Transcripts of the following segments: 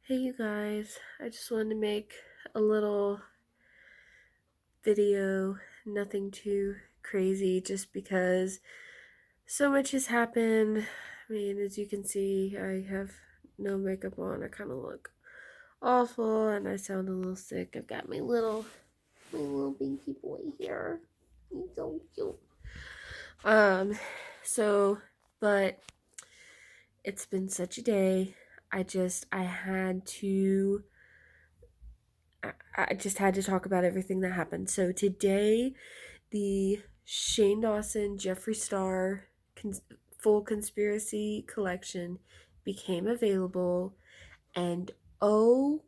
Hey you guys, I just wanted to make a little video, nothing too crazy, just because so much has happened. I mean, as you can see, I have no makeup on. I kind of look awful and I sound a little sick. I've got my little binky boy here. He's so cute. Um, so, but it's been such a day. I had to I just had to talk about everything that happened. So today, the Shane Dawson Jeffree Star full conspiracy collection became available, and OMG,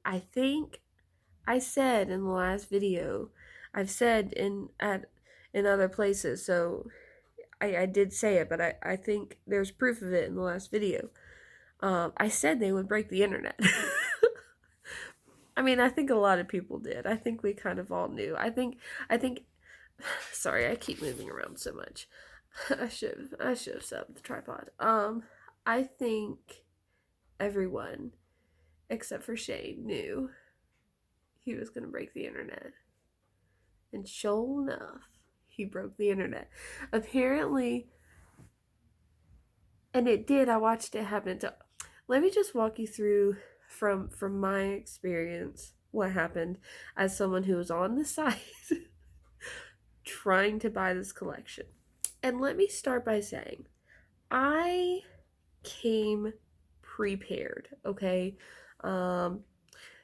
I think I said in the last video, I've said in other places, so I did say it, but I think there's proof of it in the last video. I said they would break the internet. I mean, I think a lot of people did. I think we kind of all knew. I think sorry, I keep moving around so much. I should have set up the tripod. I think everyone except for Shane knew he was going to break the internet. And sure enough, he broke the internet. Apparently, and it did. I watched it happen. Let me just walk you through from my experience what happened as someone who was on the site trying to buy this collection. And let me start by saying I came prepared, okay?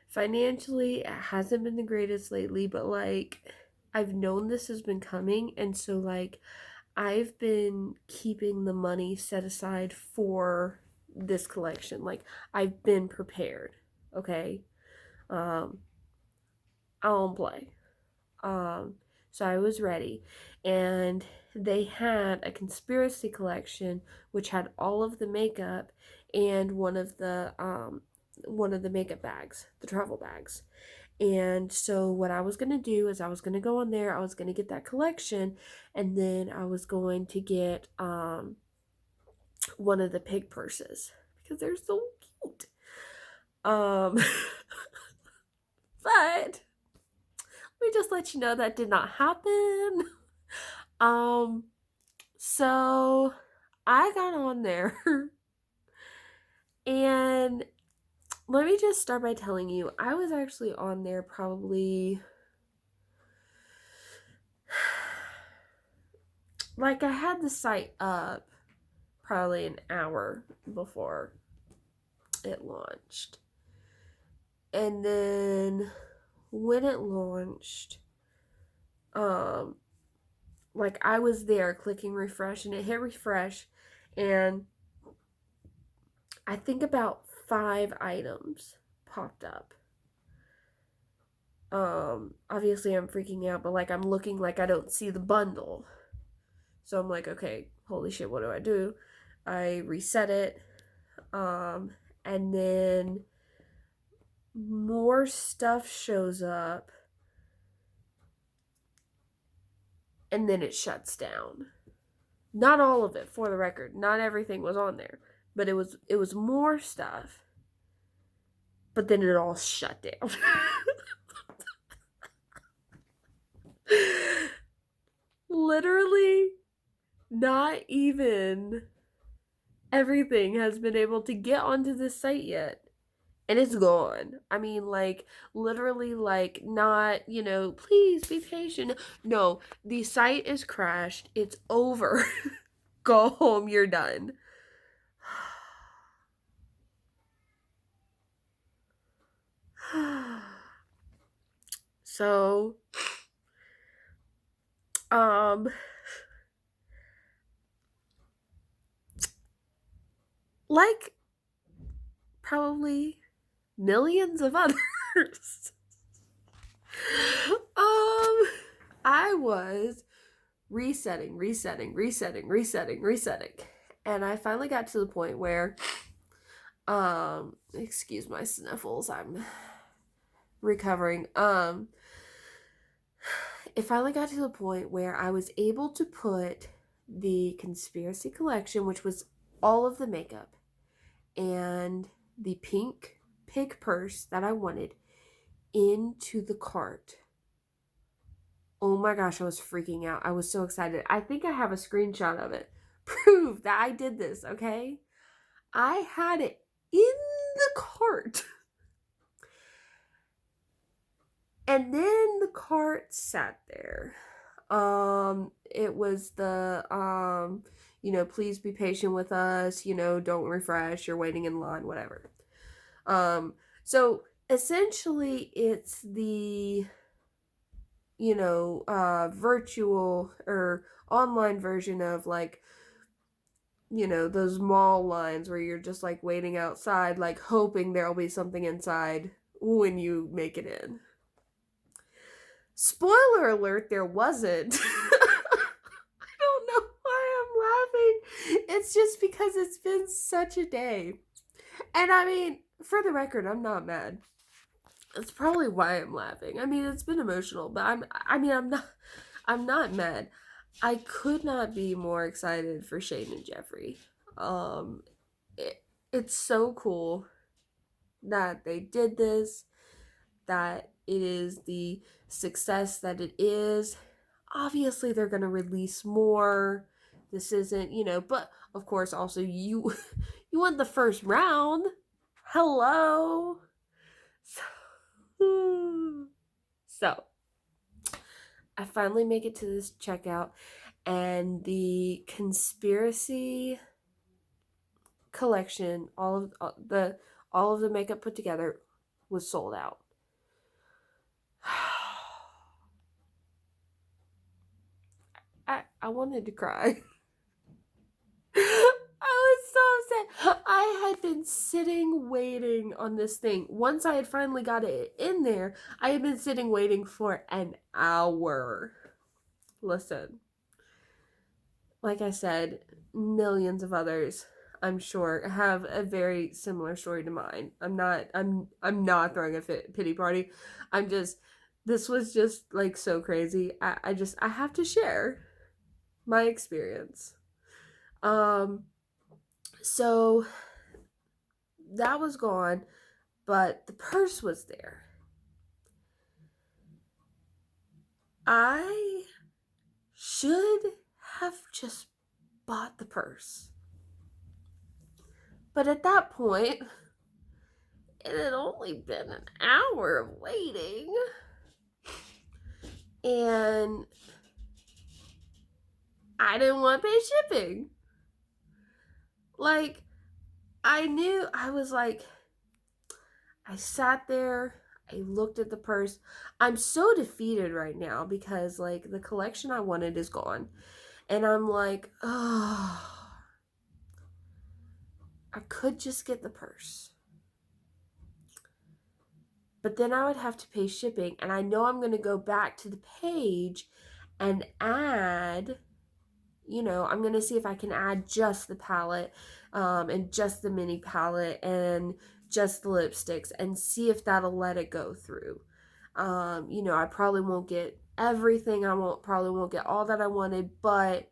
Financially, it hasn't been the greatest lately, but like I've known this has been coming, and so like I've been keeping the money set aside for this collection. Like I've been prepared, okay? Um I don't play. So I was ready, and they had a conspiracy collection which had all of the makeup and one of the makeup bags, the travel bags. And so what I was going to do is I was going to go on there, I was going to get that collection, and then I was going to get one of the pig purses because they're so cute. Um but let me just let you know that did not happen. Um so I got on there and let me just start by telling you I was actually on there probably like I had the site up probably an hour before it launched. And then when it launched, like I was there clicking refresh and it hit refresh, and I think about 5 items popped up. Obviously I'm freaking out, but like I'm looking like I don't see the bundle. So I'm like, okay, holy shit, what do I do? I reset it. And then more stuff shows up, and then it shuts down. Not all of it, for the record. Not everything was on there, but it was more stuff. But then it all shut down. Literally, not even everything has been able to get onto this site yet. And it's gone. I mean, like, literally, like, not, please be patient. No, the site is crashed. It's over. Go home. You're done. So, like, probably millions of others. I was resetting. And I finally got to the point where, excuse my sniffles, I'm recovering. It finally got to the point where I was able to put the conspiracy collection, which was all of the makeup and the pink purse that I wanted into the cart. Oh my gosh, I was freaking out. I was so excited. I think I have a screenshot of it. Prove that I did this, okay? I had it in the cart. And then the cart sat there. It was the, please be patient with us, don't refresh, you're waiting in line, whatever. So essentially it's the, virtual or online version of like, those mall lines where you're just like waiting outside, like hoping there'll be something inside when you make it in. Spoiler alert, there wasn't. I don't know why I'm laughing. It's just because it's been such a day. And I mean, for the record, I'm not mad. That's probably why I'm laughing. I mean, it's been emotional, but I'm not mad. I could not be more excited for Shane and Jeffree. It's so cool that they did this, that it is the success that it is. Obviously, they're going to release more. This isn't, but of course, also you won the first round. Hello. So, I finally make it to this checkout, and the conspiracy collection, all of the makeup put together, was sold out. I wanted to cry. I was so upset. I had been sitting waiting on this thing. Once I had finally got it in there, I had been sitting waiting for an hour. Listen, like I said, millions of others, I'm sure, have a very similar story to mine. I'm not throwing a pity party. This was just like so crazy. I have to share my experience. So that was gone, but the purse was there. I should have just bought the purse. But at that point, it had only been an hour of waiting. And I didn't want to pay shipping. Like, I sat there, I looked at the purse. I'm so defeated right now because, like, the collection I wanted is gone. And I'm like, oh, I could just get the purse. But then I would have to pay shipping. And I know I'm going to go back to the page and add, I'm going to see if I can add just the palette and just the mini palette and just the lipsticks and see if that'll let it go through. I probably won't get everything. Probably won't get all that I wanted, but,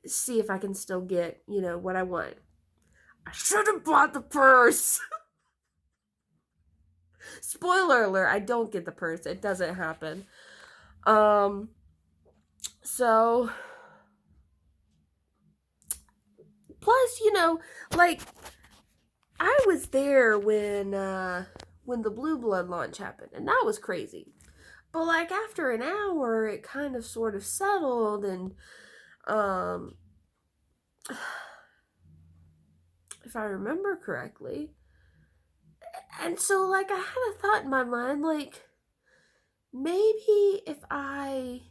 see if I can still get, what I want. I should have bought the purse. Spoiler alert, I don't get the purse. It doesn't happen. So, plus, like, I was there when the Blue Blood launch happened, and that was crazy. But, like, after an hour, it kind of sort of settled, and, if I remember correctly. And so, like, I had a thought in my mind, like, maybe if I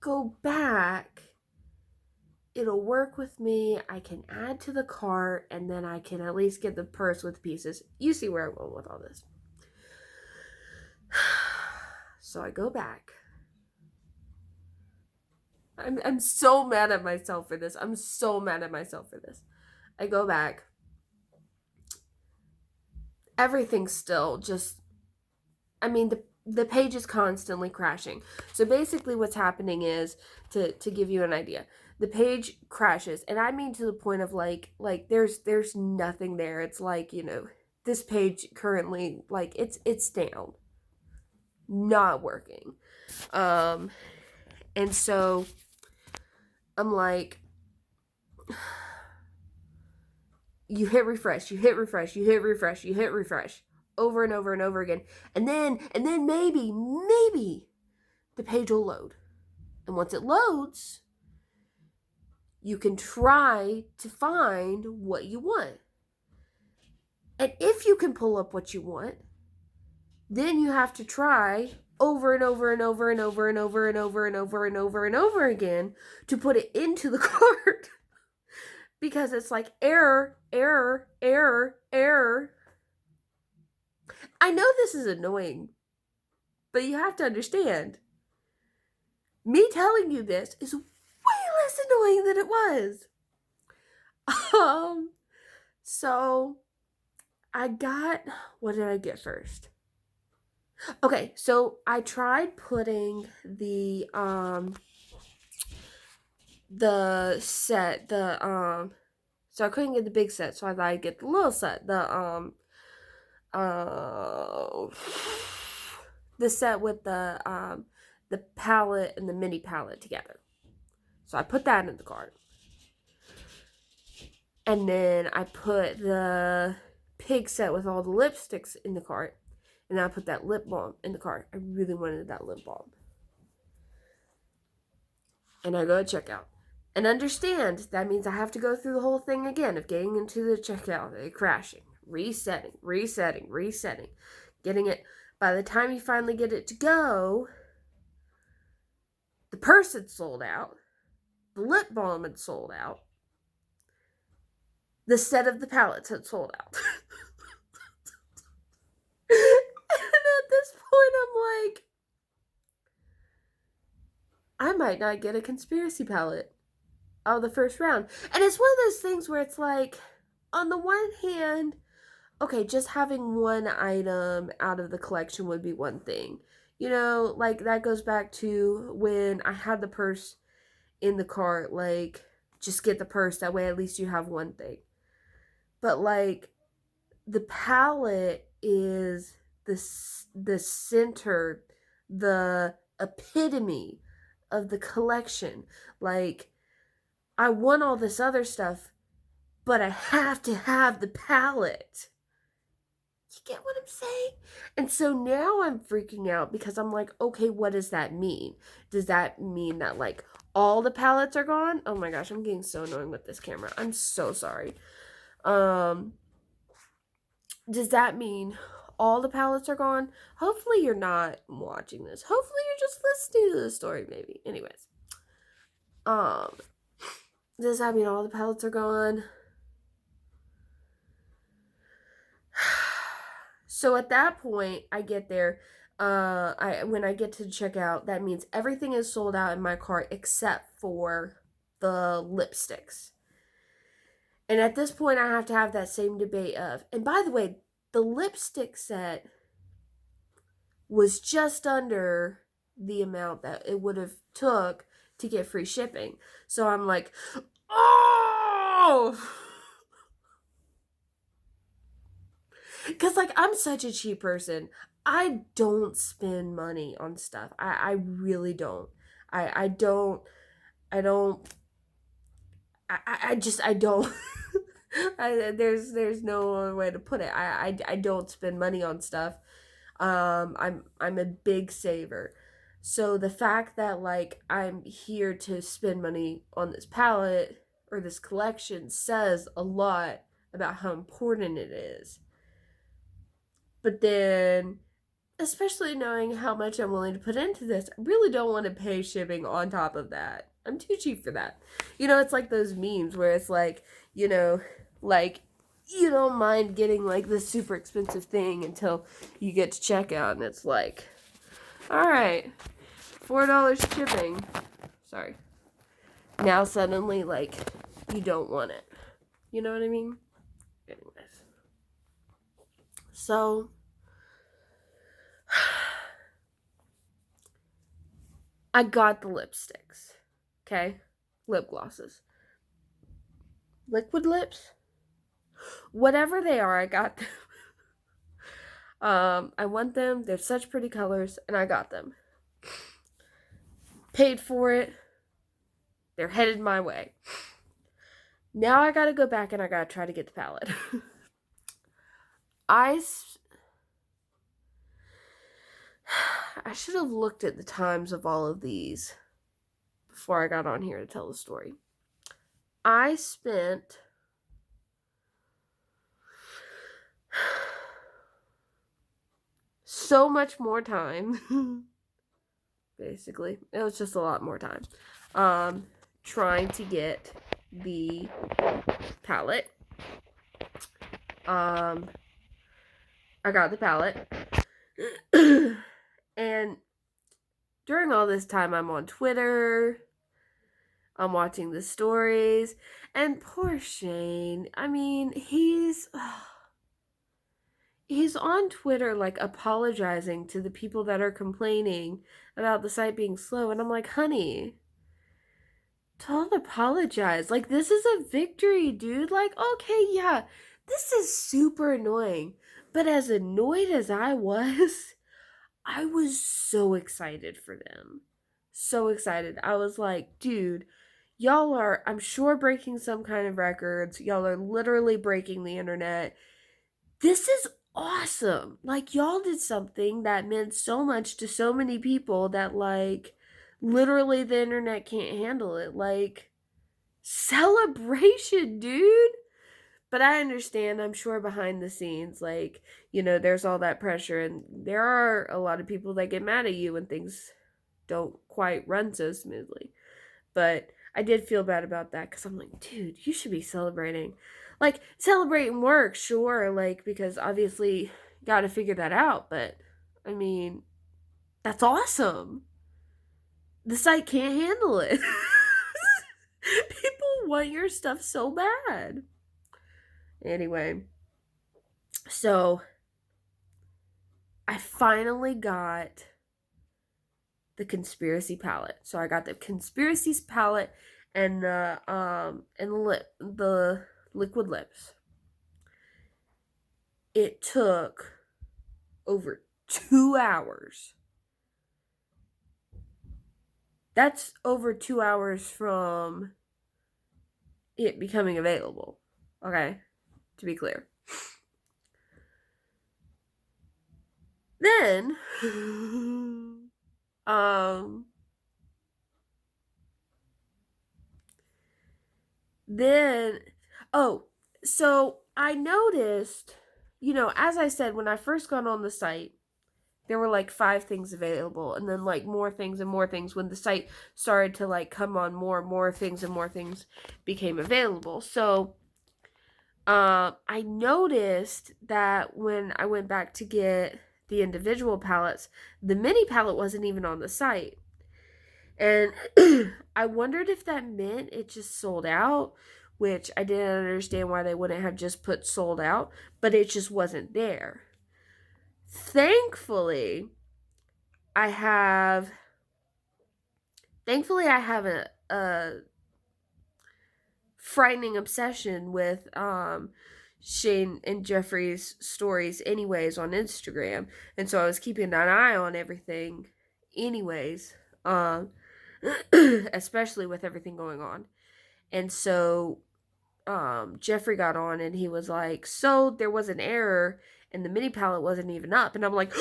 go back, it'll work with me. I can add to the cart, and then I can at least get the purse with pieces. You see where I'm going with all this. So I go back. I'm so mad at myself for this. I go back. Everything's still just, the page is constantly crashing. So basically what's happening is, to give you an idea, the page crashes, and I mean to the point of like there's nothing there. It's like, this page currently, like, it's down, not working. And so I'm like, you hit refresh, you hit refresh, you hit refresh, you hit refresh over and over and over again. And then maybe the page will load. And once it loads, you can try to find what you want. And if you can pull up what you want, then you have to try over and over and over and over and over and over and over and over and over again to put it into the cart. Because it's like error, error, error, error. I know this is annoying, but you have to understand, me telling you this is way less annoying than it was. So what did I get first? Okay, so I tried putting the set, so I couldn't get the big set, so I thought I'd get the little set, the set with the palette and the mini palette together. So I put that in the cart. And then I put the pig set with all the lipsticks in the cart. And then I put that lip balm in the cart. I really wanted that lip balm. And I go to checkout. And understand, that means I have to go through the whole thing again of getting into the checkout, crashing, resetting, getting it. By the time you finally get it to go, the purse had sold out, the lip balm had sold out, the set of the palettes had sold out. And at this point, I'm like, I might not get a conspiracy palette out of the first round. And it's one of those things where it's like, on the one hand, okay, just having one item out of the collection would be one thing. Like, that goes back to when I had the purse in the cart, like, just get the purse, that way at least you have one thing. But, like, the palette is the center, the epitome of the collection. Like, I want all this other stuff, but I have to have the palette. You get what I'm saying? And so now I'm freaking out because I'm like, okay, what does that mean? Does that mean that, like, all the palettes are gone? Oh my gosh, I'm getting so annoying with this camera. I'm so sorry. Does that mean all the palettes are gone? Hopefully you're not watching this. Hopefully you're just listening to the story, maybe. Anyways. Does that mean all the palettes are gone? So at that point, I get there. When I get to checkout, that means everything is sold out in my cart except for the lipsticks. And at this point, I have to have that same debate of, and by the way, the lipstick set was just under the amount that it would have took to get free shipping. So I'm like, oh! Because, like, I'm such a cheap person. I don't spend money on stuff. I really don't. I don't. I don't. There's no other way to put it. I don't spend money on stuff. I'm a big saver. So the fact that, like, I'm here to spend money on this palette or this collection says a lot about how important it is. But then, especially knowing how much I'm willing to put into this, I really don't want to pay shipping on top of that. I'm too cheap for that. It's like those memes where it's like, like, you don't mind getting, like, this super expensive thing until you get to checkout, and it's like, alright, $4 shipping. Sorry. Now suddenly, like, you don't want it. You know what I mean? Anyways. So, I got the lipsticks. Okay? lip glosses. Liquid lips? Whatever they are, I got them. I want them. They're such pretty colors, and I got them. Paid for it. They're headed my way. Now I gotta go back and I gotta try to get the palette. I should have looked at the times of all of these before I got on here to tell the story. I spent so much more time. Basically, it was just a lot more time. Trying to get the palette. I got the palette. And during all this time, I'm on Twitter. I'm watching the stories. And poor Shane. I mean, he's on Twitter, like, apologizing to the people that are complaining about the site being slow. And I'm like, honey, don't apologize. Like, this is a victory, dude. Like, okay, yeah, this is super annoying. But as annoyed as I was so excited for them. So excited. I was like, dude, y'all are, I'm sure, breaking some kind of records. Y'all are literally breaking the internet. This is awesome. Like, y'all did something that meant so much to so many people that, like, literally the internet can't handle it. Like, celebration, dude. But I understand, I'm sure behind the scenes, like, you know, there's all that pressure, and there are a lot of people that get mad at you when things don't quite run so smoothly. But I did feel bad about that, because I'm like, dude, you should be celebrating. Like, celebrating work, sure, like, because obviously you gotta figure that out, but, I mean, that's awesome. The site can't handle it. People want your stuff so bad. Anyway, so I finally got the conspiracy palette. So I got the conspiracies palette and the liquid lips. It took over 2 hours. That's over 2 hours from it becoming available. Okay, to be clear. Then, so I noticed, you know, as I said, when I first got on the site, there were like 5 things available, and then like more things and more things. When the site started to like come on, more things and more things became available. So I noticed that when I went back to get the individual palettes, the mini palette wasn't even on the site. And I wondered if that meant it just sold out, which I didn't understand why they wouldn't have just put sold out, but it just wasn't there. Thankfully, I have a frightening obsession with Shane and Jeffree's stories anyways on Instagram, and so I was keeping an eye on everything anyways, especially with everything going on. And so Jeffree got on and he was like, so there was an error and the mini palette wasn't even up, and I'm like,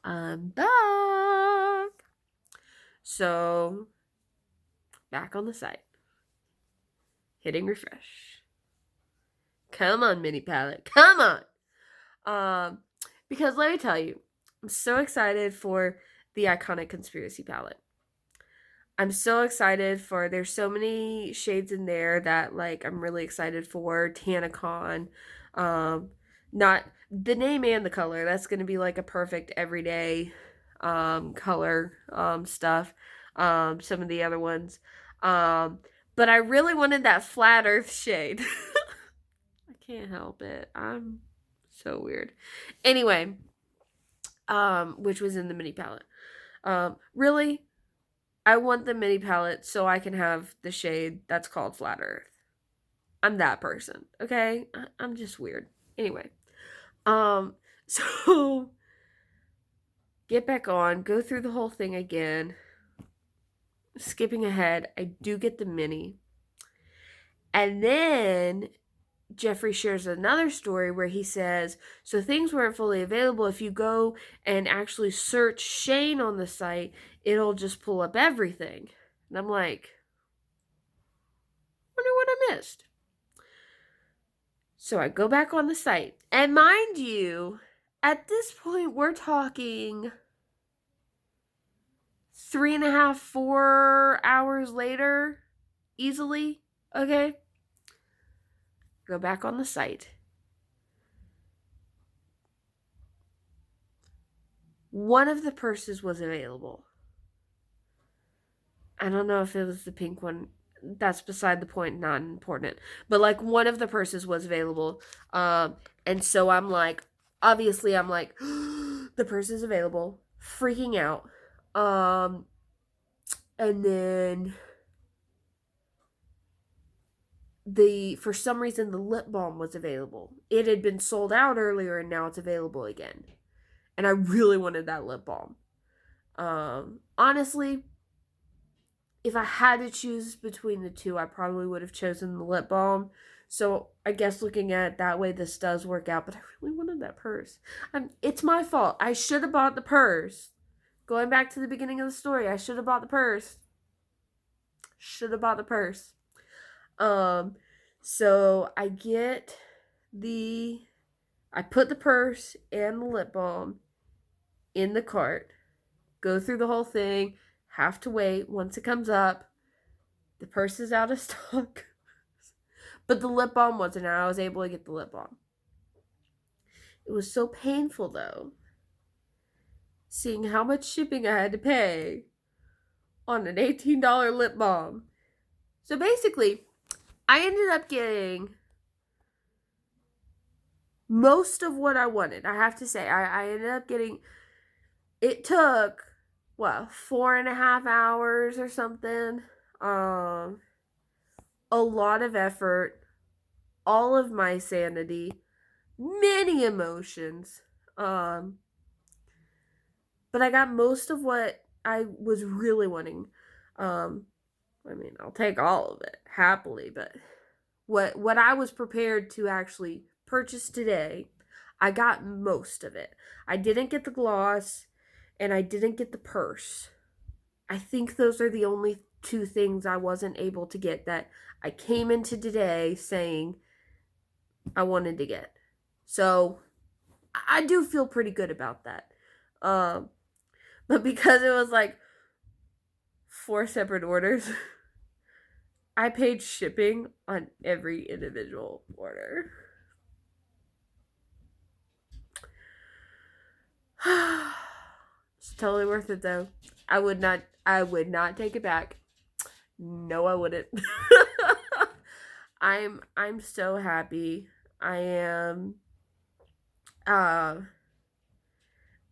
I'm back. So back on the site, hitting refresh. Come on, mini palette, come on. Because let me tell you, I'm so excited for the iconic conspiracy palette. I'm so excited for, there's so many shades in there that, like, I'm really excited for. Tanacon, not the name and the color. That's going to be like a perfect everyday color stuff. Some of the other ones. But I really wanted that flat earth shade. I can't help it. I'm so weird. Anyway, which was in the mini palette. Really, I want the mini palette so I can have the shade that's called Flat Earth. I'm that person, okay? I'm just weird. Anyway, um, so get back on, go through the whole thing again. Skipping ahead, I do get the mini. And then Jeffree shares another story where he says, so things weren't fully available. If you go and actually search Shane on the site, it'll just pull up everything. And I'm like, wonder what I missed. So I go back on the site. And mind you, at this point, we're talking 3.5, 4 hours later, easily. Okay. Go back on the site. One of the purses was available. I don't know if it was the pink one. That's beside the point, not important. But like one of the purses was available. And so I'm like, obviously I'm like, the purse is available. Freaking out. And then for some reason the lip balm was available. It had been sold out earlier and now it's available again. And I really wanted that lip balm. Honestly, if I had to choose between the two, I probably would have chosen the lip balm. So I guess looking at it that way, this does work out. But I really wanted that purse. It's my fault. I should have bought the purse. Going back to the beginning of the story, I should have bought the purse. So I put the purse and the lip balm in the cart. Go through the whole thing. Have to wait. Once it comes up, the purse is out of stock. But the lip balm wasn't. I was able to get the lip balm. It was so painful, though, seeing how much shipping I had to pay on an $18 lip balm. So basically, I ended up getting most of what I wanted. I have to say, I ended up getting, it took, 4.5 hours or something. A lot of effort, all of my sanity, many emotions. But I got most of what I was really wanting. I'll take all of it happily, but what I was prepared to actually purchase today, I got most of it. I didn't get the gloss and I didn't get the purse. I think those are the only two things I wasn't able to get that I came into today saying I wanted to get. So I do feel pretty good about that. But because it was like 4 separate orders, I paid shipping on every individual order. It's totally worth it though. I would not take it back. No, I wouldn't. I'm so happy. I am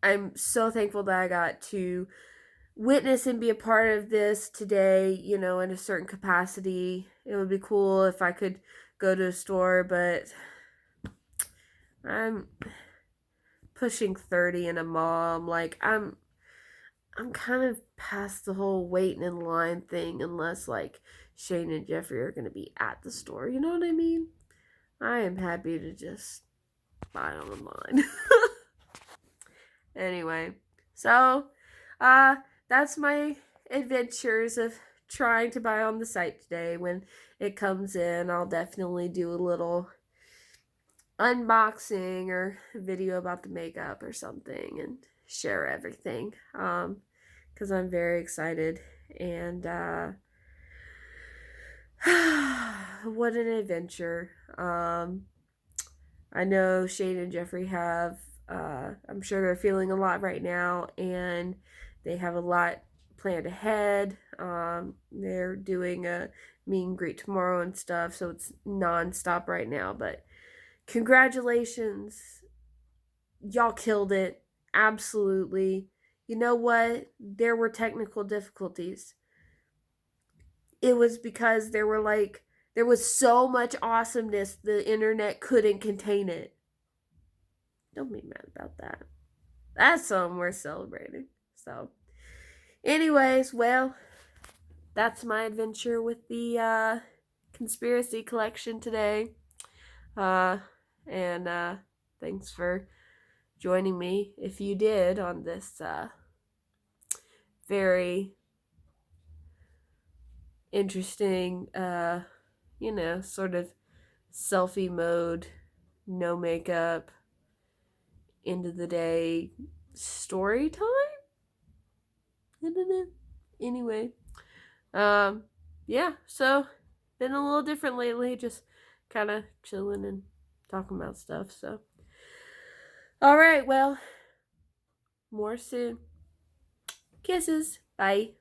I'm so thankful that I got to witness and be a part of this today, in a certain capacity. It would be cool if I could go to a store, but I'm pushing 30 and a mom. Like I'm kind of past the whole waiting in line thing unless like Shane and Jeffree are going to be at the store. You know what I mean? I am happy to just buy online. Anyway, so that's my adventures of trying to buy on the site today. When it comes in, I'll definitely do a little unboxing or video about the makeup or something and share everything. Because I'm very excited and what an adventure. I know Shane and Jeffree have I'm sure they're feeling a lot right now, and they have a lot planned ahead. They're doing a meet and greet tomorrow and stuff, so it's non-stop right now. But congratulations. Y'all killed it. Absolutely. You know what? There were technical difficulties. It was because there was so much awesomeness the internet couldn't contain it. Don't be mad about that. That's something worth celebrating. So, anyways, well, that's my adventure with the conspiracy collection today. Uh, and thanks for joining me, if you did, on this very interesting, sort of selfie mode, no makeup, end of the day story time. Anyway, yeah. So been a little different lately, just kind of chilling and talking about stuff. So, all right. Well, more soon. Kisses. Bye.